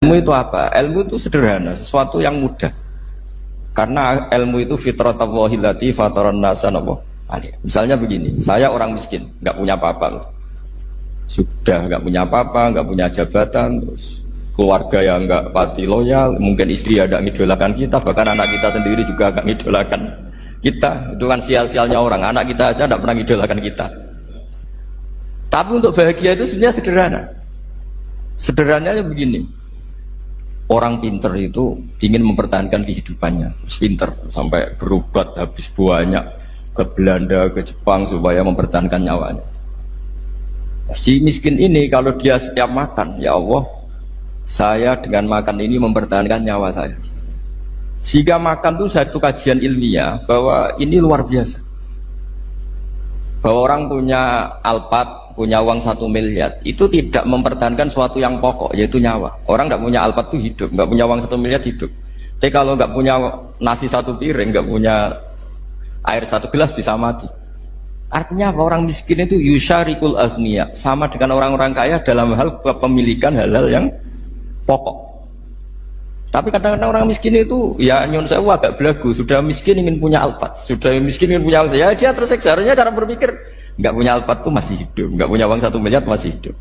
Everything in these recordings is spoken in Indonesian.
Ilmu itu apa? Ilmu itu sederhana, sesuatu yang mudah. Karena ilmu itu fitratallahi allati fataran nasa alaiha. Misalnya begini, saya orang miskin, nggak punya apa-apa. Sudah nggak punya apa-apa, nggak punya jabatan, terus keluarga yang nggak pati loyal, mungkin istri ada ngidolakan kita, bahkan anak kita sendiri juga agak ngidolakan kita. Itu kan sial-sialnya orang, anak kita aja nggak pernah ngidolakan kita. Tapi untuk bahagia itu sebenarnya sederhana. Sederhananya begini, orang pinter itu ingin mempertahankan kehidupannya, terus pinter sampai berobat habis banyak ke Belanda, ke Jepang supaya mempertahankan nyawanya. Si miskin ini kalau dia setiap makan, ya Allah, saya dengan makan ini mempertahankan nyawa saya. Sehingga makan itu satu kajian ilmiah bahwa ini luar biasa. Bahwa orang punya Alphard, punya uang 1 miliar, itu tidak mempertahankan suatu yang pokok, yaitu nyawa. Orang nggak punya Alphard itu hidup, nggak punya uang 1 miliar hidup. Tapi kalau nggak punya nasi 1 piring, nggak punya air 1 gelas bisa mati. Artinya apa? Orang miskin itu yusyarikul aghniya, sama dengan orang-orang kaya dalam hal kepemilikan hal-hal yang pokok. Tapi kadang-kadang orang miskin itu ya nyun sewu agak belagu, sudah miskin ingin punya Alphard, sudah miskin ingin punya, ya dia tersiksa. Harusnya cara berpikir, nggak punya Alphard itu masih hidup, nggak punya uang 1 miliar masih hidup.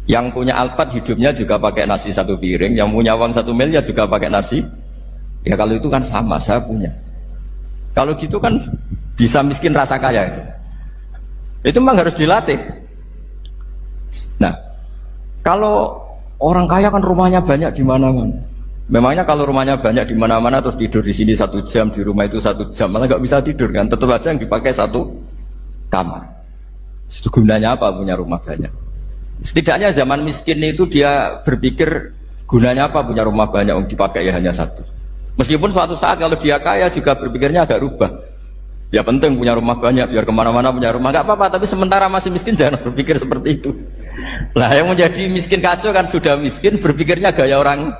Yang punya Alphard hidupnya juga pakai nasi 1 piring, yang punya uang 1 miliar juga pakai nasi. Ya kalau itu kan sama, saya punya. Kalau gitu kan bisa miskin rasa kaya itu. Itu memang harus dilatih. Nah, kalau orang kaya kan rumahnya banyak di mana-mana. Memangnya kalau rumahnya banyak di mana-mana terus tidur di sini 1 jam, di rumah itu 1 jam, malah nggak bisa tidur kan? Tetap aja yang dipakai 1 kamar. Itu gunanya apa punya rumah banyak? Setidaknya zaman miskin itu dia berpikir gunanya apa punya rumah banyak yang dipakai ya hanya 1. Meskipun suatu saat kalau dia kaya juga berpikirnya agak rubah. Ya penting punya rumah banyak, biar kemana-mana punya rumah, nggak apa-apa. Tapi sementara masih miskin jangan berpikir seperti itu. Nah yang menjadi miskin kacau kan sudah miskin berpikirnya gaya orang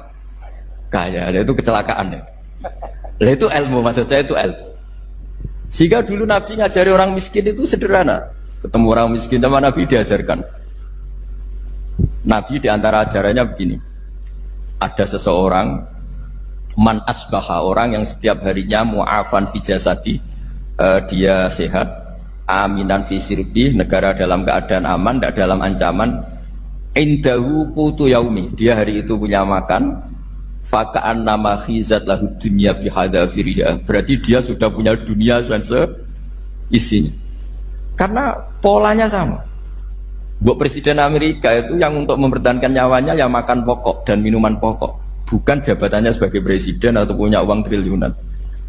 kaya, itu kecelakaan ya. Nah itu ilmu, maksud saya itu ilmu. Sehingga dulu Nabi ngajari orang miskin itu sederhana. Ketemu orang miskin sama Nabi diajarkan. Nabi diantara ajarannya begini. Ada seseorang man asbaha, orang yang setiap harinya mu'afan fi jasadi, dia sehat, aminan fi sirbi, negara dalam keadaan aman, tidak dalam ancaman, indahu qutu yaumi, dia hari itu punya makan, faka'an nama khizat lahu dunya bihadafiriha, berarti dia sudah punya dunia dan seisinya. Karena polanya sama. Buat Presiden Amerika itu yang untuk mempertahankan nyawanya ya makan pokok dan minuman pokok, bukan jabatannya sebagai presiden atau punya uang triliunan.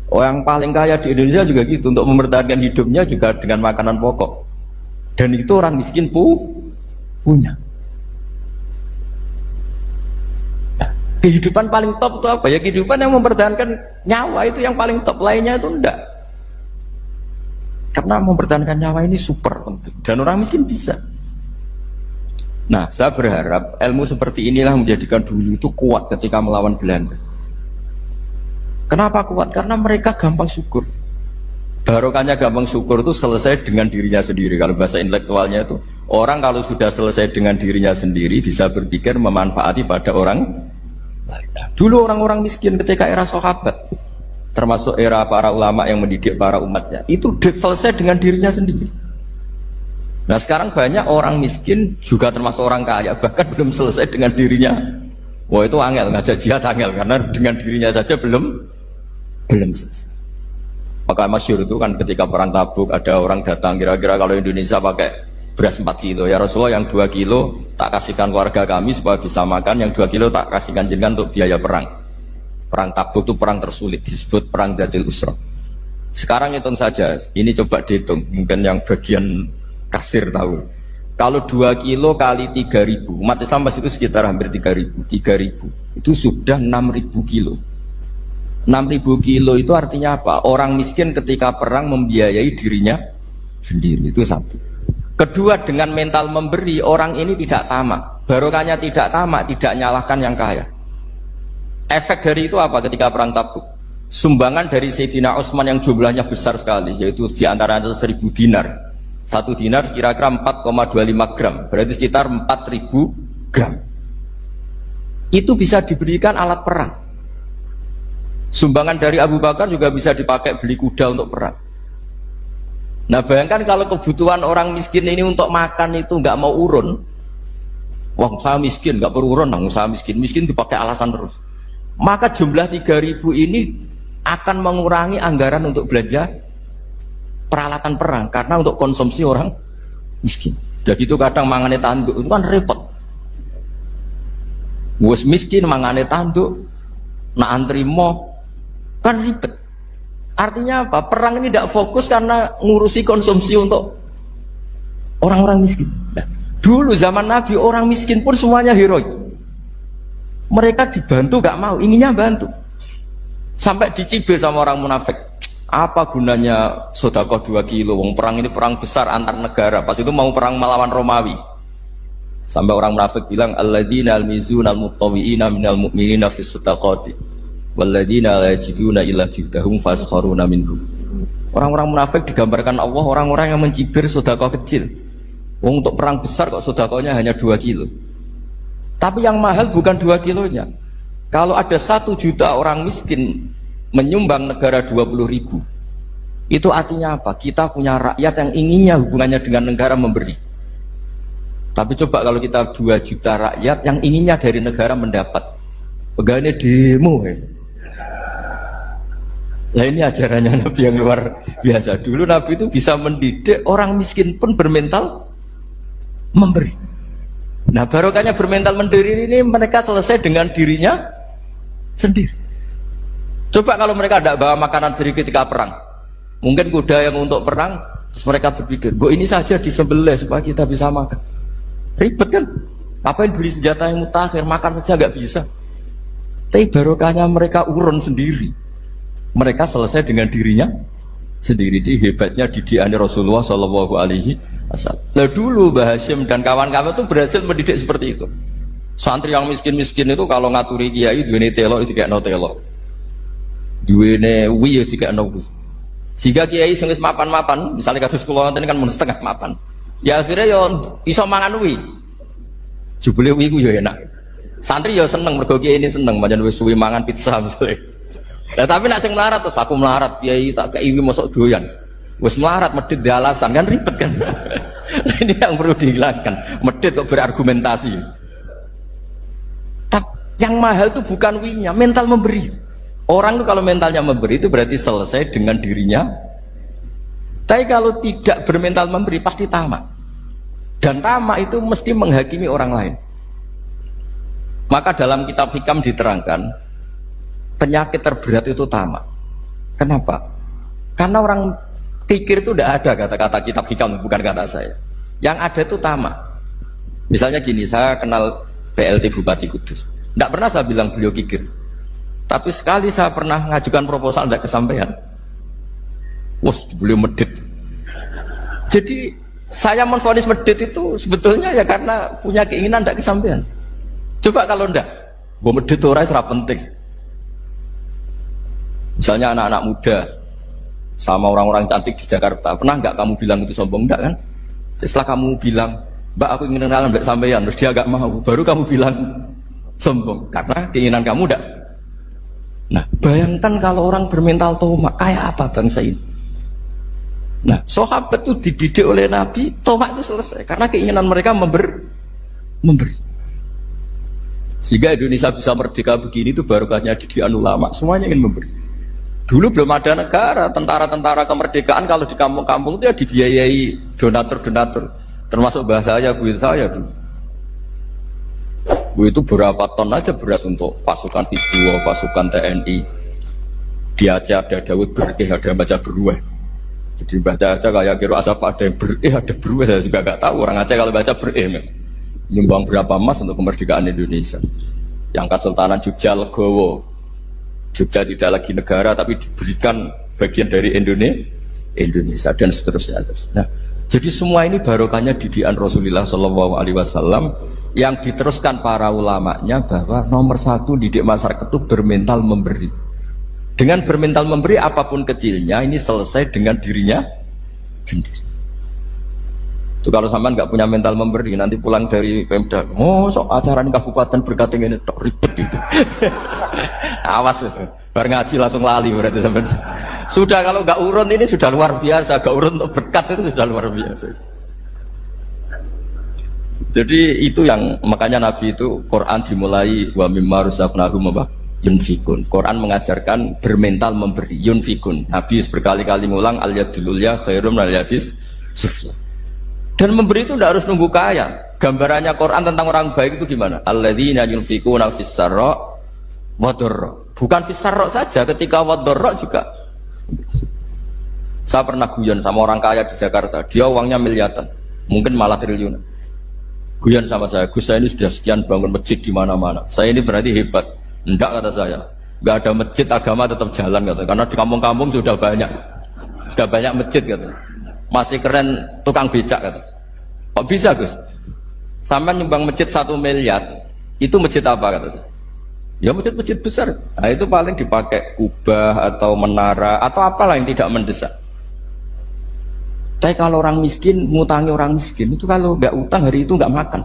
Orang paling kaya di Indonesia juga gitu, untuk mempertahankan hidupnya juga dengan makanan pokok. Dan itu orang miskin punya. Nah, kehidupan paling top itu apa? Ya kehidupan yang mempertahankan nyawa itu yang paling top, lainnya itu enggak. Karena mempertahankan nyawa ini super penting. Dan orang miskin bisa. Nah, saya berharap ilmu seperti inilah menjadikan dulu itu kuat ketika melawan Belanda. Kenapa kuat? Karena mereka gampang syukur. Barokahnya gampang syukur itu selesai dengan dirinya sendiri. Kalau bahasa intelektualnya itu, orang kalau sudah selesai dengan dirinya sendiri bisa berpikir memanfaati pada orang lain. Dulu orang-orang miskin ketika era sahabat, termasuk era para ulama yang mendidik para umatnya, itu selesai dengan dirinya sendiri. Nah sekarang banyak orang miskin juga termasuk orang kaya, bahkan belum selesai dengan dirinya. Wah itu angel, ngajak jihad angel, karena dengan dirinya saja belum selesai. Maka masyhur itu kan ketika perang Tabuk ada orang datang, kira-kira kalau Indonesia pakai beras 4 kilo, ya Rasulullah yang 2 kilo tak kasihkan keluarga kami supaya bisa makan, yang 2 kilo tak kasihkan jenengan untuk biaya perang. Perang Tabuk itu perang tersulit, disebut perang Dhatil Usra. Sekarang hitung saja, ini coba dihitung, mungkin yang bagian kasir tahu. Kalau 2 kilo kali 3.000, umat Islam pas itu sekitar hampir 3.000, itu sudah 6.000 kilo. 6.000 kilo itu artinya apa? Orang miskin ketika perang membiayai dirinya sendiri, itu satu. Kedua, dengan mental memberi, orang ini tidak tamak. Barokahnya tidak tamak, tidak nyalahkan yang kaya. Efek dari itu apa ketika perang Tabuk? Sumbangan dari Sayyidina Utsman yang jumlahnya besar sekali, yaitu diantaranya 1.000 dinar. 1 dinar kira-kira 4,25 gram, berarti sekitar 4.000 gram. itu bisa diberikan alat perang. Sumbangan dari Abu Bakar juga bisa dipakai beli kuda untuk perang. Nah bayangkan kalau kebutuhan orang miskin ini untuk makan itu nggak mau urun. Wah saya miskin, nggak perlu urun, saya miskin dipakai alasan terus. Maka jumlah 3.000 ini akan mengurangi anggaran untuk belanja peralatan perang karena untuk konsumsi orang miskin. Jadi itu kadang mangane tanduk itu kan repot. Wes miskin mangane tanduk, nak antri mo kan ribet. Artinya apa? Perang ini tidak fokus karena ngurusi konsumsi untuk orang-orang miskin. Nah, dulu zaman Nabi orang miskin pun semuanya heroik. Mereka dibantu gak mau, inginnya bantu. Sampai dicibir sama orang munafik. Apa gunanya sedekah 2 kilo? Wong perang ini perang besar antar negara. Pas itu mau perang melawan Romawi. Sampai orang munafik bilang alladzina almizuna almuttawiina minal mu'minina fis sadaqati walladzina la yajiduna illa juhdahum faskharuna minhum. Orang-orang munafik digambarkan Allah orang-orang yang mencibir sedekah kecil. Wong untuk perang besar kok sedekahnya hanya 2 kilo. Tapi yang mahal bukan 2 kilonya. Kalau ada 1 juta orang miskin menyumbang negara 20.000, itu artinya apa? Kita punya rakyat yang inginnya hubungannya dengan negara memberi. Tapi coba kalau kita 2 juta rakyat yang inginnya dari negara mendapat, pegawainya demo ya. Nah ini ajarannya Nabi yang luar biasa. Dulu Nabi itu bisa mendidik orang miskin pun bermental memberi. Nah barokahnya bermental mandiri ini mereka selesai dengan dirinya sendiri. Coba kalau mereka tidak bawa makanan sendiri ketika perang, mungkin kuda yang untuk perang, terus mereka berpikir, ini saja disembelih supaya kita bisa makan. Ribet kan? Ngapain beli senjata yang mutakhir, makan saja nggak bisa. Tapi barokahnya mereka urun sendiri. Mereka selesai dengan dirinya sendiri. Ini hebatnya didikan Rasulullah Shallallahu Alaihi Wasallam. Nah dulu Mbah Hashim dan kawan-kawan itu berhasil mendidik seperti itu. Santri yang miskin-miskin itu kalau ngaturi kiai duwene telo itu kayak no telo, duwene wi itu kayak no wi. Sehingga kiai sing wis mapan-mapan, misalnya kasus kula wonten kan mun setengah mapan. Ya akhirnya yo iso mangan wi. Jebule wi ku yo enak. Santri yo seneng mergo kiai ini seneng pancen wis suwi mangan pizza misalnya. Nah, tapi nak sing melarat terus aku melarat kiai tak kei wi mosok doyan. Wis melarat medhit di alasan kan ribet kan. Ini yang perlu dihilangkan. Medhit kok berargumentasi. Tapi yang mahal itu bukan winya, mental memberi. Orang itu kalau mentalnya memberi itu berarti selesai dengan dirinya. Tapi kalau tidak bermental memberi pasti tamak. Dan tamak itu mesti menghakimi orang lain. Maka dalam kitab Hikam diterangkan penyakit terberat itu tamak. Kenapa? Karena orang pikir itu tidak ada kata-kata kitab Hikam, bukan kata saya. Yang ada itu tamak. Misalnya gini, saya kenal PLT Bupati Kudus. Tidak pernah saya bilang beliau kikir. Tapi sekali saya pernah ngajukan proposal tidak kesampaian. Wah, beliau medit. Jadi saya menvonis medit itu sebetulnya ya karena punya keinginan tidak kesampaian. Coba kalau tidak, gue medit orang serap penting. Misalnya anak-anak muda sama orang-orang cantik di Jakarta, pernah nggak kamu bilang itu sombong? Enggak kan? Setelah kamu bilang, Mbak aku ingin kenalan Mbak sampeyan, terus dia agak mau, baru kamu bilang sombong karena keinginan kamu enggak. Nah, bayangkan kalau orang bermental tomak, kayak apa bangsa ini? Nah, sahabat itu dididik oleh Nabi, tomak itu selesai karena keinginan mereka memberi. Sehingga Indonesia bisa merdeka begini itu barokahnya didikan ulama, semuanya ingin memberi. Dulu belum ada negara, tentara-tentara kemerdekaan kalau di kampung-kampung itu ya dibiayai donatur-donatur. Termasuk bahasa saya, bu saya dulu. Bu itu berapa ton aja beras untuk pasukan Hizbullah, pasukan TNI. Di Aceh ada Dawud bereh, ada yang baca berueh. Jadi baca aja kayak kira asap ada yang bereh, ada berueh. Saya juga gak tahu orang Aceh kalau baca bereh. Nyumbang berapa emas untuk kemerdekaan Indonesia. Yang Kesultanan Jogja Legowo. Jogja tidak lagi negara tapi diberikan bagian dari Indonesia dan seterusnya. Nah, jadi semua ini barokahnya didikan Rasulullah SAW yang diteruskan para ulamanya bahwa nomor 1 didik masyarakat itu bermental memberi. Dengan bermental memberi apapun kecilnya ini selesai dengan dirinya sendiri. Itu kalau sampean nggak punya mental memberi, nanti pulang dari Pemda, sok acara di kabupaten berkat ini ribet itu. Awas itu, bar ngaji langsung lali berarti sampean. Sudah kalau nggak urun ini sudah luar biasa, nggak urun untuk berkat itu sudah luar biasa. Jadi itu yang makanya Nabi itu Quran dimulai wa mimma rusaqnahum yunfikun. Quran mengajarkan bermental memberi yunfikun. Nabi berkali-kali ngulang al yadul ulya khairum al yadis sufla. Dan memberi itu tidak harus nunggu kaya. Gambarannya Quran tentang orang baik itu gimana? Alladzina yunfikuna fis sarra wa dharra. Bukan fis sarra saja, ketika wa dharra juga. Saya pernah guyon sama orang kaya di Jakarta. Dia uangnya miliaran, mungkin malah triliunan. Guyon sama saya, Gus saya ini sudah sekian bangun masjid di mana-mana. Saya ini berarti hebat. Enggak kata saya. Enggak ada masjid agama tetap jalan kata. Karena di kampung-kampung sudah banyak masjid kata. Masih keren tukang becak kata. Kok bisa Gus? Sampai nyumbang masjid 1 miliar, itu masjid apa kata saya? Ya masjid-masjid besar. Nah itu paling dipakai kubah atau menara atau apalah yang tidak mendesak. Tapi kalau orang miskin, ngutangi orang miskin itu kalau nggak utang hari itu nggak makan.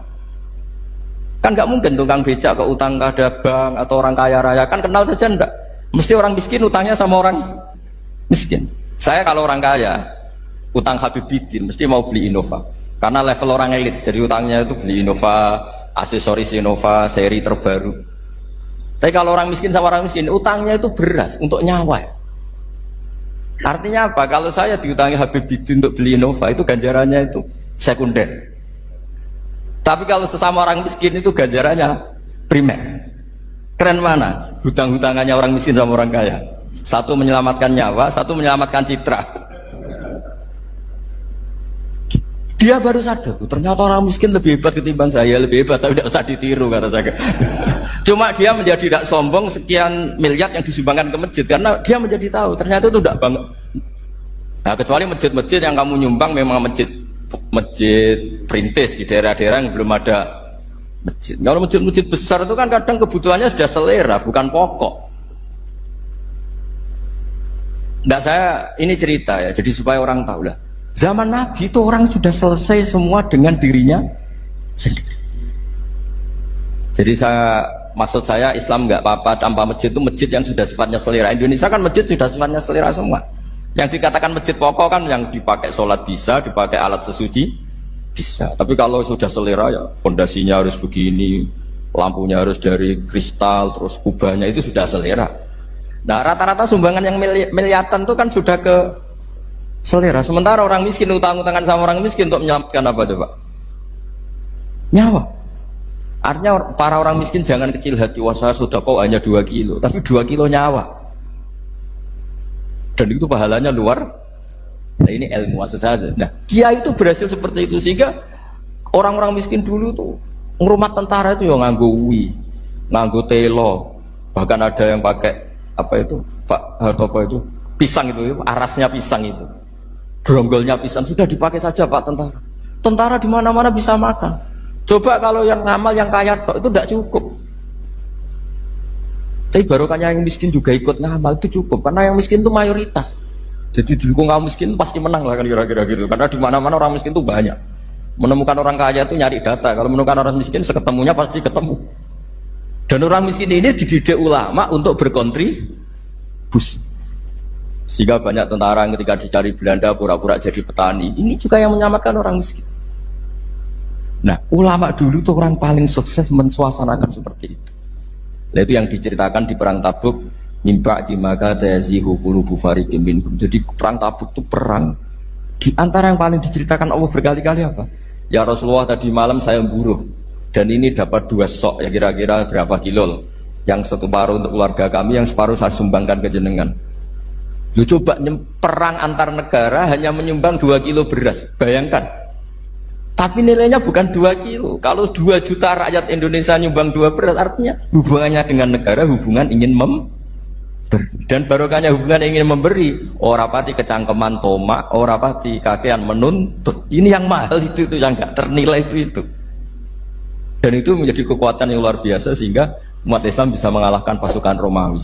Kan nggak mungkin tukang becak ke utang ke bank atau orang kaya raya kan kenal saja enggak. Mesti orang miskin utangnya sama orang miskin. Saya kalau orang kaya utang Habibidin mesti mau beli Innova karena level orang elit, jadi utangnya itu beli Innova, aksesoris Innova seri terbaru. Tapi kalau orang miskin sama orang miskin utangnya itu beras untuk nyawa. Artinya apa? Kalau saya diutangi Habibidin untuk beli Innova itu ganjarannya itu sekunder. Tapi kalau sesama orang miskin itu ganjarannya primer. Keren mana? Hutang-hutangannya orang miskin sama orang kaya. Satu menyelamatkan nyawa, satu menyelamatkan citra. Dia baru sadar tuh, ternyata orang miskin lebih hebat ketimbang saya, lebih hebat, tapi tidak usah ditiru kata saya. Cuma dia menjadi tidak sombong sekian miliar yang disumbangkan ke masjid karena dia menjadi tahu ternyata itu tidak banget. Nah kecuali masjid-masjid yang kamu nyumbang memang masjid perintis di daerah-daerah yang belum ada masjid. Kalau masjid-masjid besar itu kan kadang kebutuhannya sudah selera, bukan pokok. Nah saya ini cerita ya, jadi supaya orang tahu lah. Zaman Nabi itu orang sudah selesai semua dengan dirinya sendiri. Jadi maksud saya Islam nggak apa-apa tanpa masjid itu masjid yang sudah sifatnya selera. Indonesia kan masjid sudah sifatnya selera semua. Yang dikatakan masjid pokok kan yang dipakai sholat bisa, dipakai alat sesuci bisa. Tapi kalau sudah selera ya pondasinya harus begini, lampunya harus dari kristal, terus kubahnya itu sudah selera. Nah rata-rata sumbangan yang miliatan itu kan sudah ke selera. Sementara orang miskin utang-utangan sama orang miskin untuk menyelamatkan apa coba? Nyawa. Artinya para orang miskin jangan kecil hati, wah saya sudah kok hanya 2 kilo, tapi 2 kilo nyawa. Dan itu pahalanya luar. Nah ini ilmu saja. Nah dia itu berhasil seperti itu sehingga orang-orang miskin dulu tuh ngrumat tentara itu ya nganggo uwi, nganggo telo, bahkan ada yang pakai apa itu Pak Hartopo itu pisang itu arasnya pisang itu. Gronggolnya pisang sudah dipakai saja Pak tentara. Tentara di mana-mana bisa makan. Coba kalau yang ngamal yang kaya itu tidak cukup. Tapi barokahnya yang miskin juga ikut ngamal itu cukup karena yang miskin itu mayoritas. Jadi didukung kaum miskin pasti menang lah kan kira-kira gitu. Karena di mana-mana orang miskin itu banyak. Menemukan orang kaya itu nyari data. Kalau menemukan orang miskin seketemunya pasti ketemu. Dan orang miskin ini dididik ulama untuk berkontribusi. Sehingga banyak tentara yang ketika dicari Belanda pura-pura jadi petani. Ini juga yang menyelamatkan orang miskin. Nah, ulama dulu tuh orang paling sukses mensuasanakan seperti itu. Nah, itu yang diceritakan di perang Tabuk. Mimpa di maka tayazihu qulubu fariqin minhum. Jadi perang Tabuk itu perang di antara yang paling diceritakan Allah berkali-kali apa? Ya Rasulullah tadi malam saya buruh dan ini dapat 2 sok ya kira-kira berapa kilo. Yang separuh untuk keluarga kami, yang separuh saya sumbangkan ke jenengan. Lu coba perang antar negara hanya menyumbang 2 kilo beras, bayangkan. Tapi nilainya bukan 2 kilo. Kalau 2 juta rakyat Indonesia nyumbang 2 beras, artinya hubungannya dengan negara hubungan ingin memberi. Dan barokahnya hubungan ingin memberi, ora pati kecangkeman tomak, ora pati kakean menuntut. Ini yang mahal itu yang nggak ternilai itu. Dan itu menjadi kekuatan yang luar biasa sehingga umat Islam bisa mengalahkan pasukan Romawi.